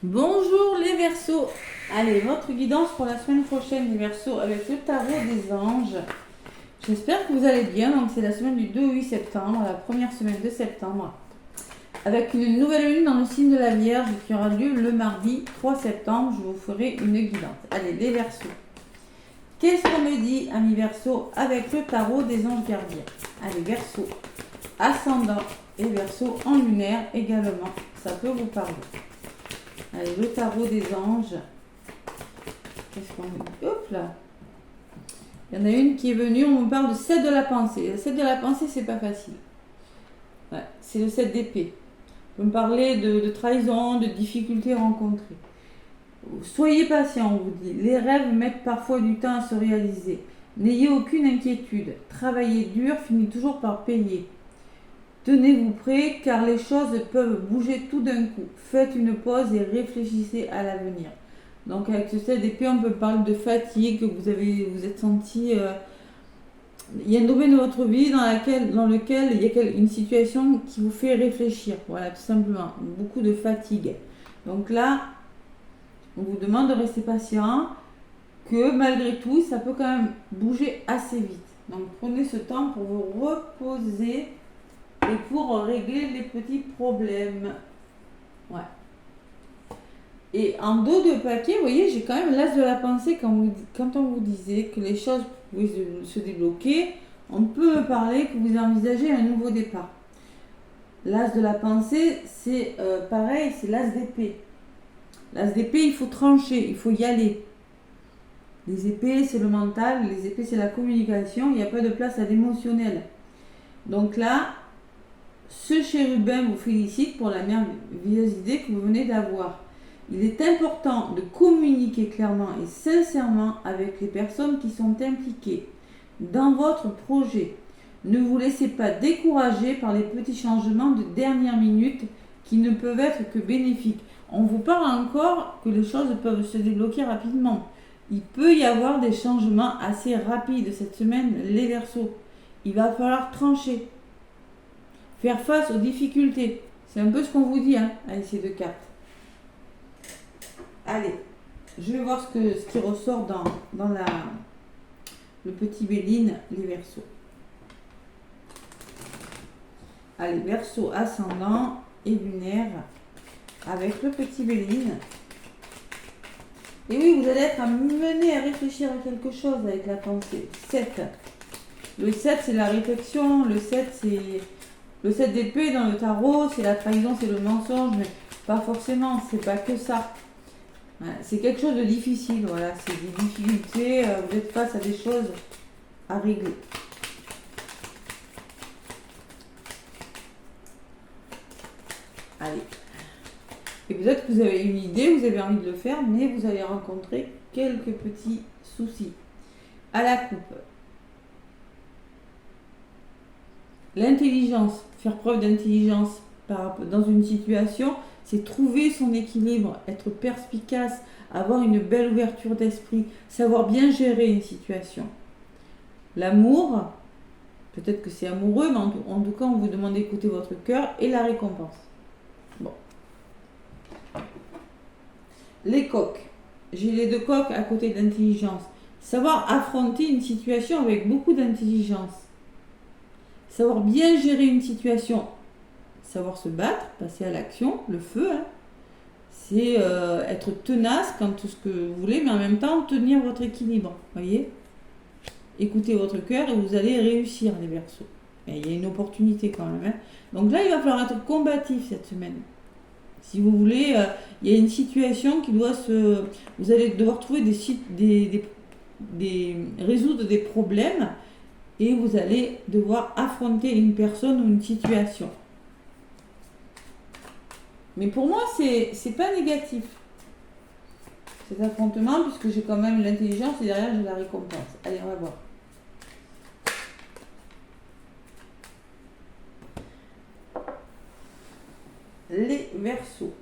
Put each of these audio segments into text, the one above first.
Bonjour les Verseaux. Allez, votre guidance pour la semaine prochaine les Verseaux avec le tarot des anges. J'espère que vous allez bien. Donc c'est la semaine du 2 au 8 septembre, la première semaine de septembre. Avec une nouvelle lune dans le signe de la Vierge qui aura lieu le mardi 3 septembre. Je vous ferai une guidance. Allez, les Verseaux. Qu'est-ce qu'on me dit, amis Verseaux, avec le tarot des anges gardiens? Allez, Verseaux. Ascendant et Verseaux en lunaire également. Ça peut vous parler. Allez, le tarot des anges. Qu'est-ce qu'on dit? Hop là. Il y en a une qui est venue, on me parle de 7 de la pensée. Le 7 de la pensée, c'est pas facile. Ouais, c'est le 7 d'épée. Vous me parlez de trahison, de difficultés rencontrées. Soyez patient, on vous dit. Les rêves mettent parfois du temps à se réaliser. N'ayez aucune inquiétude. Travailler dur finit toujours par payer. Tenez-vous prêts car les choses peuvent bouger tout d'un coup. Faites une pause et réfléchissez à l'avenir. Donc avec ce 7 d'épée, on peut parler de fatigue, que vous êtes senti... il y a un domaine de votre vie dans lequel il y a une situation qui vous fait réfléchir. Voilà, tout simplement. Beaucoup de fatigue. Donc là, on vous demande de rester patient, que malgré tout, ça peut quand même bouger assez vite. Donc prenez ce temps pour vous reposer et pour régler les petits problèmes. Ouais. Et en dos de paquet, vous voyez, j'ai quand même l'as de la pensée quand on vous disait que les choses pouvaient se débloquer. On peut me parler que vous envisagez un nouveau départ. L'as de la pensée, c'est pareil, c'est l'as d'épée. L'as d'épée, il faut trancher, il faut y aller. Les épées, c'est le mental, les épées, c'est la communication, il n'y a pas de place à l'émotionnel. Donc là, ce chérubin vous félicite pour la merveilleuse idée que vous venez d'avoir. Il est important de communiquer clairement et sincèrement avec les personnes qui sont impliquées dans votre projet. Ne vous laissez pas décourager par les petits changements de dernière minute qui ne peuvent être que bénéfiques. On vous parle encore que les choses peuvent se débloquer rapidement. Il peut y avoir des changements assez rapides cette semaine, les Verseaux. Il va falloir trancher. Faire face aux difficultés. C'est un peu ce qu'on vous dit, avec ces deux cartes. Allez, je vais voir ce qui ressort dans le petit Béline, les Verseaux. Allez, Verseau ascendant et lunaire avec le petit Béline. Et oui, vous allez être amené à réfléchir à quelque chose avec la pensée. 7. Le 7, c'est la réflexion. Le 7, c'est... Le 7 d'épée dans le tarot, c'est la trahison, c'est le mensonge, mais pas forcément, c'est pas que ça. C'est quelque chose de difficile, voilà, c'est des difficultés, vous êtes face à des choses à régler. Allez. Et peut-être que vous avez une idée, vous avez envie de le faire, mais vous allez rencontrer quelques petits soucis. À la coupe. L'intelligence, faire preuve d'intelligence dans une situation, c'est trouver son équilibre, être perspicace, avoir une belle ouverture d'esprit, savoir bien gérer une situation. L'amour, peut-être que c'est amoureux, mais en tout cas, on vous demande d'écouter votre cœur et la récompense. Bon. Les coqs. J'ai les deux coqs à côté d'intelligence. Savoir affronter une situation avec beaucoup d'intelligence. Savoir bien gérer une situation, savoir se battre, passer à l'action, le feu, c'est être tenace quand tout ce que vous voulez, mais en même temps tenir votre équilibre, voyez. Écoutez votre cœur et vous allez réussir, les Verseaux. Et il y a une opportunité quand même. Donc là, il va falloir être combatif cette semaine. Si vous voulez, il y a une situation qui doit se... Vous allez devoir trouver résoudre des problèmes. Et vous allez devoir affronter une personne ou une situation. Mais pour moi, c'est pas négatif. Cet affrontement, puisque j'ai quand même l'intelligence et derrière j'ai la récompense. Allez, on va voir. Les Verseaux.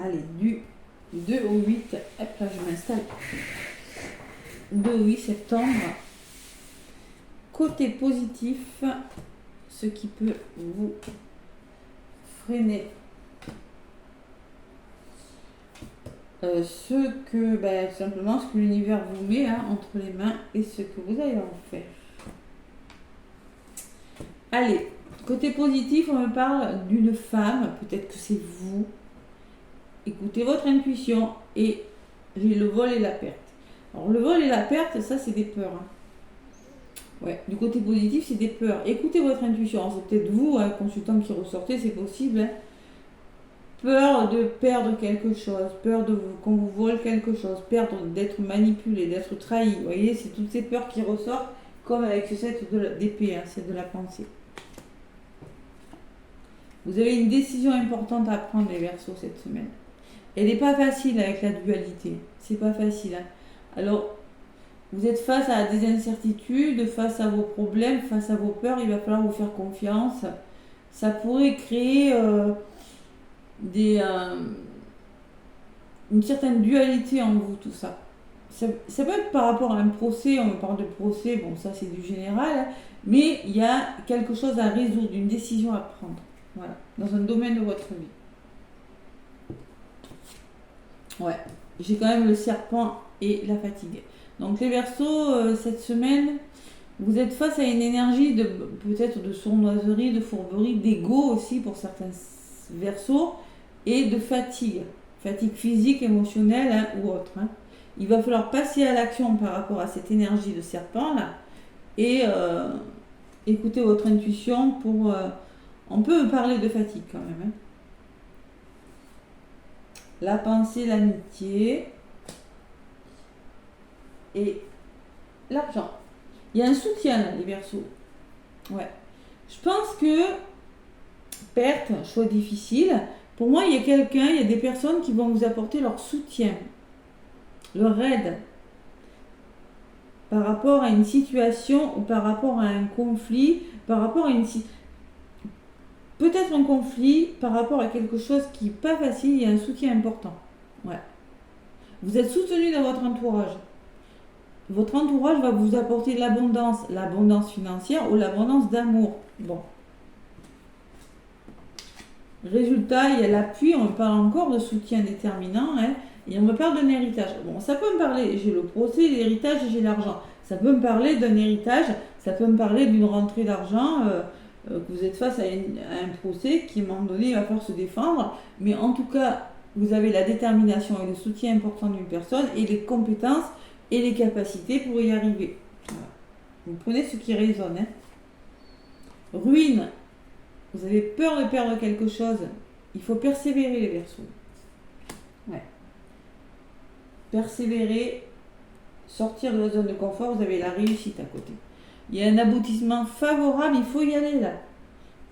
Allez, du 2 au 8. Hop là, je m'installe. 2 au 8 septembre. Côté positif, ce qui peut vous freiner simplement ce que l'univers vous met entre les mains et ce que vous allez en faire. Allez, côté positif, on me parle d'une femme, peut-être que c'est vous. Écoutez votre intuition et j'ai le vol et la perte. Alors le vol et la perte, ça c'est des peurs. Ouais, du côté positif, c'est des peurs. Écoutez votre intuition. Alors, c'est peut-être vous, consultant qui ressortez, c'est possible. Peur de perdre quelque chose, qu'on vous vole quelque chose, peur d'être manipulé, d'être trahi. Vous voyez, c'est toutes ces peurs qui ressortent, comme avec ce set d'épée, c'est de la pensée. Vous avez une décision importante à prendre, les Verseaux, cette semaine. Elle n'est pas facile avec la dualité. C'est pas facile. Alors, vous êtes face à des incertitudes, face à vos problèmes, face à vos peurs. Il va falloir vous faire confiance. Ça pourrait créer une certaine dualité en vous, tout ça. Ça peut être par rapport à un procès. On me parle de procès. Bon, ça, c'est du général. Mais il y a quelque chose à résoudre, une décision à prendre. Voilà, dans un domaine de votre vie. Ouais, j'ai quand même le serpent et la fatigue. Donc les Verseaux, cette semaine, vous êtes face à une énergie peut-être de sournoiserie, de fourberie, d'ego aussi pour certains Verseaux, et de fatigue physique, émotionnelle ou autre. Il va falloir passer à l'action par rapport à cette énergie de serpent là, et écouter votre intuition pour... on peut parler de fatigue quand même. La pensée, l'amitié et l'argent. Il y a un soutien là, les Verseaux. Ouais. Je pense que perte, choix difficile. Pour moi, il y a des personnes qui vont vous apporter leur soutien, leur aide par rapport à une situation ou par rapport à un conflit, par rapport à peut-être un conflit par rapport à quelque chose qui n'est pas facile, il y a un soutien important. Ouais. Vous êtes soutenu dans votre entourage. Votre entourage va vous apporter de l'abondance financière ou l'abondance d'amour. Bon. Résultat, il y a l'appui, on me parle encore de soutien déterminant, et on me parle d'un héritage. Bon, ça peut me parler, j'ai le procès, l'héritage et j'ai l'argent. Ça peut me parler d'un héritage, ça peut me parler d'une rentrée d'argent, que vous êtes face à un procès qui, à un moment donné, va falloir se défendre. Mais en tout cas, vous avez la détermination et le soutien important d'une personne et les compétences et les capacités pour y arriver. Voilà. Vous prenez ce qui résonne. Ruine. Vous avez peur de perdre quelque chose. Il faut persévérer, les Verseaux. Ouais. Persévérer, sortir de la zone de confort, vous avez la réussite à côté. Il y a un aboutissement favorable, il faut y aller là.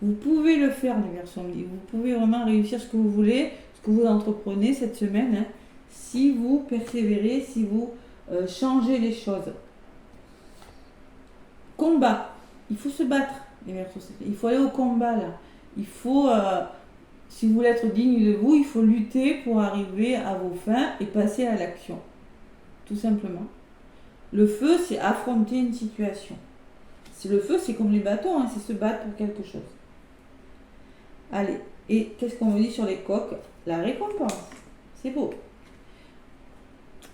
Vous pouvez le faire, les Verseaux. Vous pouvez vraiment réussir ce que vous voulez, ce que vous entreprenez cette semaine, si vous persévérez, si vous changez les choses. Combat. Il faut se battre, les Verseaux. Il faut aller au combat là. Il faut, si vous voulez être digne de vous, il faut lutter pour arriver à vos fins et passer à l'action. Tout simplement. Le feu, c'est affronter une situation. Le feu, c'est comme les bateaux, c'est se battre pour quelque chose. Allez, et qu'est-ce qu'on me dit sur les coques? La récompense. C'est beau.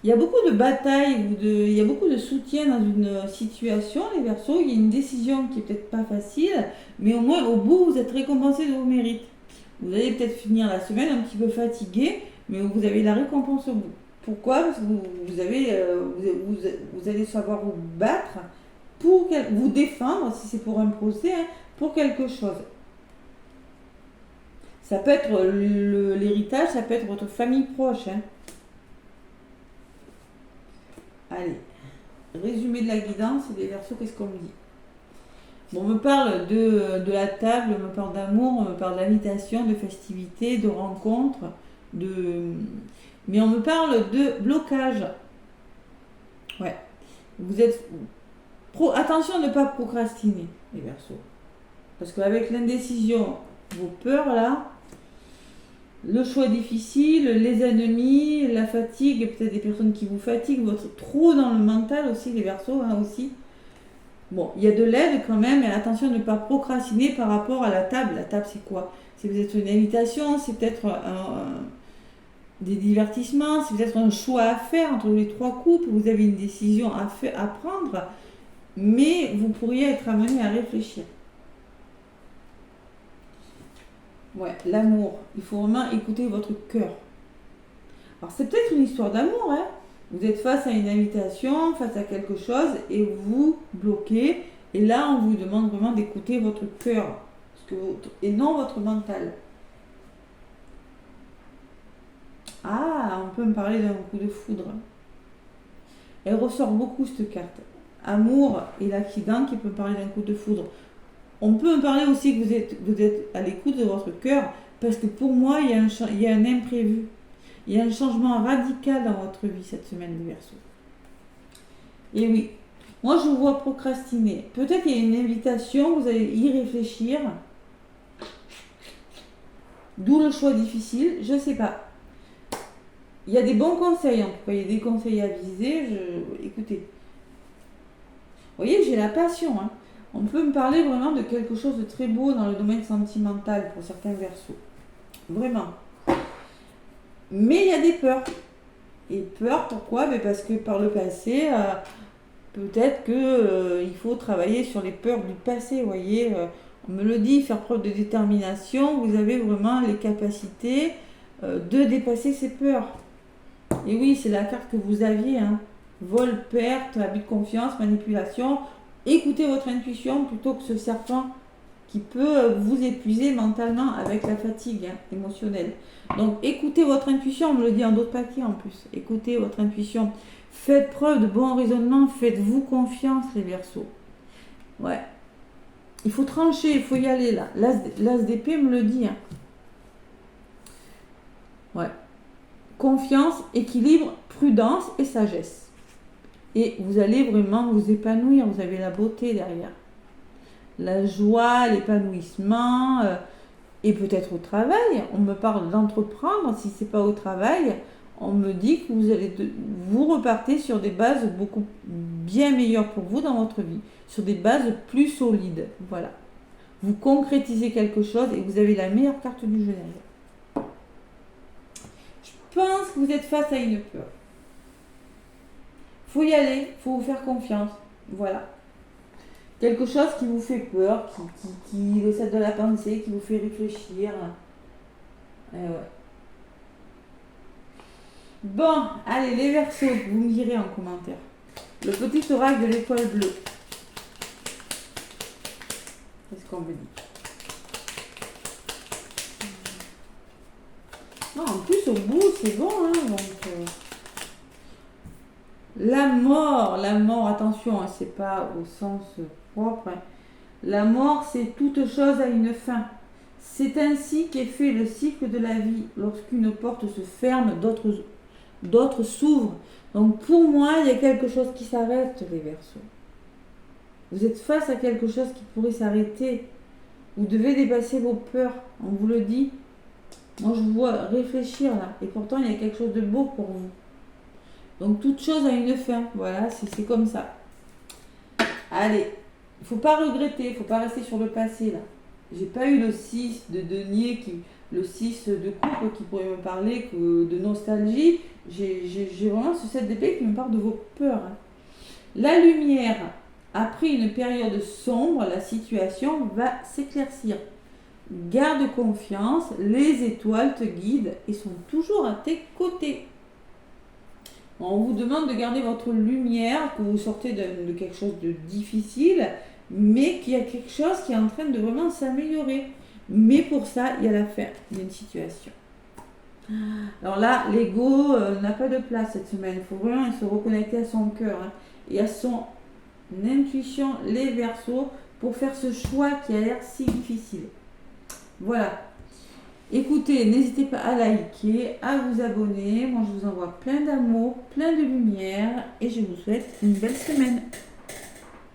Il y a beaucoup de batailles, il y a beaucoup de soutien dans une situation, les Verseaux. Il y a une décision qui est peut-être pas facile, mais au moins au bout, vous êtes récompensé de vos mérites. Vous allez peut-être finir la semaine un petit peu fatigué, mais vous avez la récompense au bout. Pourquoi? Parce que vous allez savoir vous battre, pour vous défendre, si c'est pour un procès, pour quelque chose. Ça peut être l'héritage, ça peut être votre famille proche. Allez, résumé de la guidance des Verseaux, qu'est-ce qu'on me dit? Bon, on me parle de la table, on me parle d'amour, on me parle d'invitation, de festivités, de rencontres, mais on me parle de blocage. Ouais. Vous êtes... Attention à ne pas procrastiner, les Verseaux. Parce qu'avec l'indécision, vos peurs là, le choix difficile, les ennemis, la fatigue, peut-être des personnes qui vous fatiguent, votre trop dans le mental aussi, les Verseaux aussi. Bon, il y a de l'aide quand même, mais attention à ne pas procrastiner par rapport à la table. La table, c'est quoi? C'est peut-être une invitation, c'est peut-être des divertissements, c'est peut-être un choix à faire entre les trois couples, vous avez une décision à prendre, mais vous pourriez être amené à réfléchir. Ouais, l'amour, il faut vraiment écouter votre cœur. Alors c'est peut-être une histoire d'amour, hein. Vous êtes face à une invitation, face à quelque chose, et vous bloquez, et là on vous demande vraiment d'écouter votre cœur, et non votre mental. Ah, on peut me parler d'un coup de foudre. Elle ressort beaucoup cette carte. Amour et l'accident qui peut me parler d'un coup de foudre. On peut me parler aussi que vous êtes à l'écoute de votre cœur, parce que pour moi, il y a un imprévu. Il y a un changement radical dans votre vie cette semaine de Verseau. Et oui, moi je vous vois procrastiner. Peut-être qu'il y a une invitation, vous allez y réfléchir. D'où le choix difficile, je ne sais pas. Il y a des bons conseils, en tout cas, il y a des conseils avisés. Écoutez, vous voyez, j'ai la passion. Hein. On peut me parler vraiment de quelque chose de très beau dans le domaine sentimental pour certains Verseaux. Vraiment. Mais il y a des peurs. Et peur, pourquoi? Parce que par le passé, peut-être qu'il faut travailler sur les peurs du passé. Vous voyez, on me le dit, faire preuve de détermination. Vous avez vraiment les capacités de dépasser ces peurs. Et oui, c'est la carte que vous aviez. Hein. Vol, perte, abus de confiance, manipulation. Écoutez votre intuition plutôt que ce serpent qui peut vous épuiser mentalement avec la fatigue émotionnelle. Donc écoutez votre intuition, on me le dit en d'autres papiers en plus. Écoutez votre intuition. Faites preuve de bon raisonnement, faites-vous confiance les Verseaux. Ouais. Il faut trancher, il faut y aller là. L'As d'épée me le dit. Hein. Ouais. Confiance, équilibre, prudence et sagesse. Et vous allez vraiment vous épanouir, vous avez la beauté derrière. La joie, l'épanouissement, et peut-être au travail. On me parle d'entreprendre, si ce n'est pas au travail, on me dit que vous repartez sur des bases beaucoup bien meilleures pour vous dans votre vie, sur des bases plus solides. Voilà. Vous concrétisez quelque chose et vous avez la meilleure carte du jeu derrière. Je pense que vous êtes face à une peur. Il faut y aller, il faut vous faire confiance. Voilà. Quelque chose qui vous fait peur, qui recèle de la pensée, qui vous fait réfléchir. Eh ouais. Bon, allez, les Verseaux, vous me direz en commentaire. Le petit oracle de l'étoile bleue. Qu'est-ce qu'on me dit? Non, en plus, au bout, c'est bon, hein, donc... La mort, attention, hein, c'est pas au sens propre. Hein. La mort, c'est toute chose à une fin. C'est ainsi qu'est fait le cycle de la vie. Lorsqu'une porte se ferme, d'autres s'ouvrent. Donc pour moi, il y a quelque chose qui s'arrête, les Verseaux. Vous êtes face à quelque chose qui pourrait s'arrêter. Vous devez dépasser vos peurs. On vous le dit. Moi, je vous vois réfléchir là. Et pourtant, il y a quelque chose de beau pour vous. Donc, toute chose a une fin. Voilà, c'est comme ça. Allez, il ne faut pas regretter, il ne faut pas rester sur le passé, là. J'ai pas eu le 6 de denier, le 6 de coupe qui pourrait me parler de nostalgie. J'ai vraiment ce 7 d'épée qui me parle de vos peurs. Hein. La lumière, après une période sombre, la situation va s'éclaircir. Garde confiance, les étoiles te guident et sont toujours à tes côtés. On vous demande de garder votre lumière, que vous sortez de quelque chose de difficile, mais qu'il y a quelque chose qui est en train de vraiment s'améliorer. Mais pour ça, il y a la fin d'une situation. Alors là, l'ego n'a pas de place cette semaine. Il faut vraiment se reconnecter à son cœur et à son intuition, les Verseaux, pour faire ce choix qui a l'air si difficile. Voilà. Écoutez, n'hésitez pas à liker, à vous abonner. Moi, je vous envoie plein d'amour, plein de lumière et je vous souhaite une belle semaine.